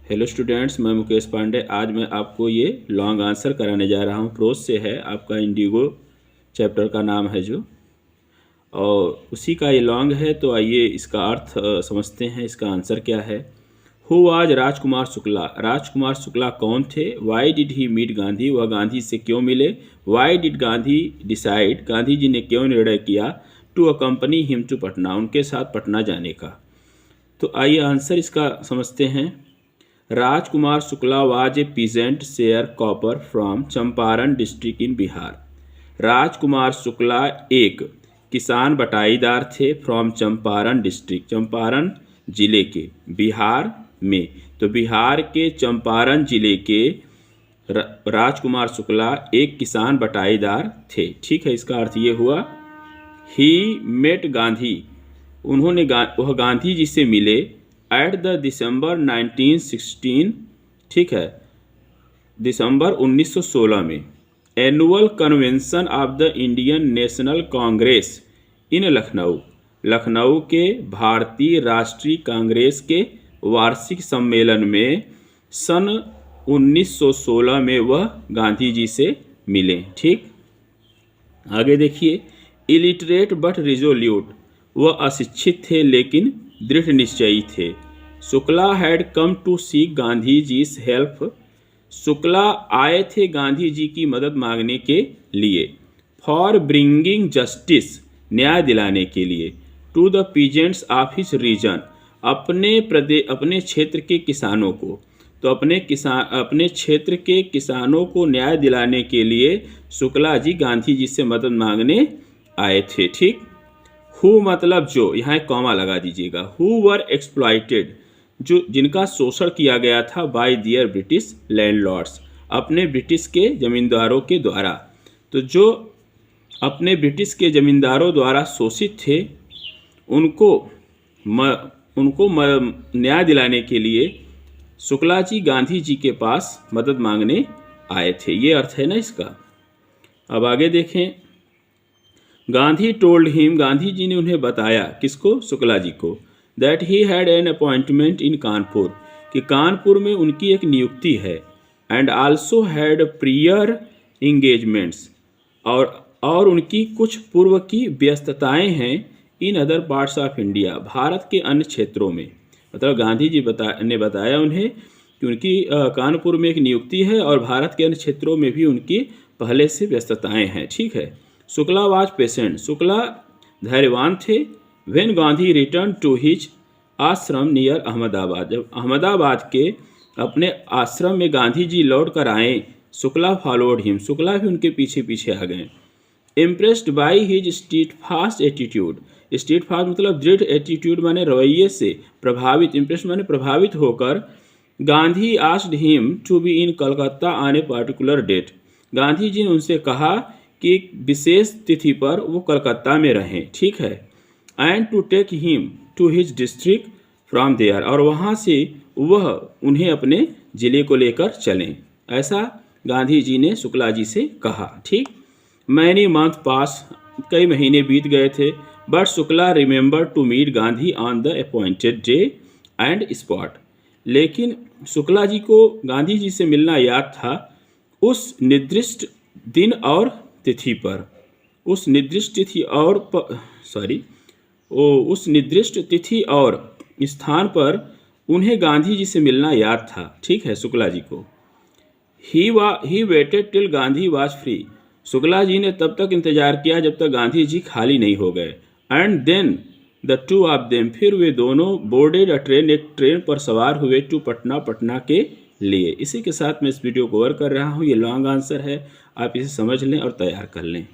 Hello students, मैं मुकेश पांडे। आज मैं आपको ये लॉन्ग आंसर कराने जा रहा हूँ। प्रोज से है, आपका इंडिगो चैप्टर का नाम है जो, और उसी का ये लॉन्ग है। तो आइए इसका अर्थ समझते हैं, इसका आंसर क्या है। Who was Rajkumar Shukla? राजकुमार शुक्ला कौन थे? Why did he meet Gandhi? वह गांधी से क्यों मिले? Why did Gandhi decide? Gandhi ji ने क्यों निर्णय किया to accompany him to Patna? उनके साथ पटना जाने का। तो आइए आंसर इसका समझते हैं। Rajkumar Shukla was a peasant sharecropper from Champaran district in Bihar. Rajkumar Shukla एक किसान बटाईदार थे फ्रॉम चंपारण डिस्ट्रिक्ट, चंपारण जिले के, बिहार में। तो बिहार के चंपारण जिले के राजकुमार शुक्ला एक किसान बटाईदार थे। ठीक है, इसका अर्थ ये हुआ। ही मेट गांधी, उन्होंने वह गांधी जी से मिले एट द दिसंबर 1916, ठीक है, दिसंबर 1916 में, annual convention of the Indian National Congress in Lucknow, Lucknow के भारतीय राष्ट्रीय कांग्रेस के वार्षिक सम्मेलन में सन 1916 में वह गांधी जी से मिले। ठीक, आगे देखिए। इलिटरेट बट रिजोल्यूट, वह अशिक्षित थे लेकिन दृढ़ निश्चयी थे। Shukla had come to seek Gandhi जी's हेल्प, शुक्ला आए थे गांधी जी की मदद मांगने के लिए। फॉर ब्रिंगिंग जस्टिस, न्याय दिलाने के लिए। To the peasants of his region, अपने क्षेत्र के किसानों को। तो अपने क्षेत्र के किसानों को न्याय दिलाने के लिए शुक्ला जी गांधी जी से मदद मांगने आए थे। ठीक, हु मतलब जो, यहाँ एक कॉमा लगा दीजिएगा। हु वर एक्सप्लॉइटेड, जो जिनका शोषण किया गया था बाय दियर ब्रिटिश लैंडलॉर्ड्स, अपने ब्रिटिश के जमींदारों के द्वारा। तो जो अपने ब्रिटिश के जमींदारों द्वारा शोषित थे, उनको न्याय दिलाने के लिए शुक्ला जी गांधी जी के पास मदद मांगने आए थे। ये अर्थ है ना इसका। अब आगे देखें। गांधी टोल्ड हिम, गांधी जी ने उन्हें बताया, किसको? शुक्ला जी को, that he had an appointment इन कानपुर, कि कानपुर में उनकी एक नियुक्ति है। And also had prior engagements, और उनकी कुछ पूर्व की व्यस्तताएं हैं in other parts of India, Bharat के अन्य क्षेत्रों में। मतलब गांधी जी ने बताया उन्हें कि उनकी कानपुर में एक नियुक्ति है और भारत के अन्य क्षेत्रों में भी उनकी पहले से व्यस्तताएं हैं। ठीक है। शुक्ला वाज पेशेंट, शुक्ला धैर्यवान थे। When Gandhi return to his ashram near Ahmedabad, जब अहमदाबाद के अपने आश्रम में गांधी जी लौट कर आए, शुक्ला फॉलोड हिम, शुक्ला भी उनके पीछे पीछे आ गए। इम्प्रेस्ड बाई हिज स्टीडफास्ट एटीट्यूड, स्टीडफास्ट मतलब दृढ़, एटीट्यूड माने रवैये से प्रभावित, इम्प्रेस माने प्रभावित होकर, Gandhi asked him to be in Calcutta on a particular date, Gandhi ji ने उनसे कहा कि एक विशेष तिथि पर वो कलकत्ता में रहें। ठीक है। And to take him to his district from there, और वहाँ से वह उन्हें अपने ज़िले को लेकर चलें, ऐसा गांधी जी ने शुक्ला जी से कहा। ठीक। मैनी मंथ पास, कई महीने बीत गए थे। But Shukla remember to meet Gandhi on the appointed day and spot, लेकिन शुक्ला जी को गांधी जी से मिलना याद था उस निर्दिष्ट दिन और तिथि पर, उस निर्दिष्ट तिथि और स्थान पर उन्हें गांधी जी से मिलना याद था। ठीक है, शुक्ला जी को। He waited till Gandhi was free, Shukla ji ने तब तक इंतजार किया जब तक गांधी जी खाली नहीं हो गए। And then the two of them, फिर वे दोनों बोर्डेड अ ट्रेन, एक ट्रेन पर सवार हुए टू पटना, पटना के लिए। इसी के साथ मैं इस वीडियो को कवर कर रहा हूँ। ये लॉन्ग आंसर है, आप इसे समझ लें और तैयार कर लें।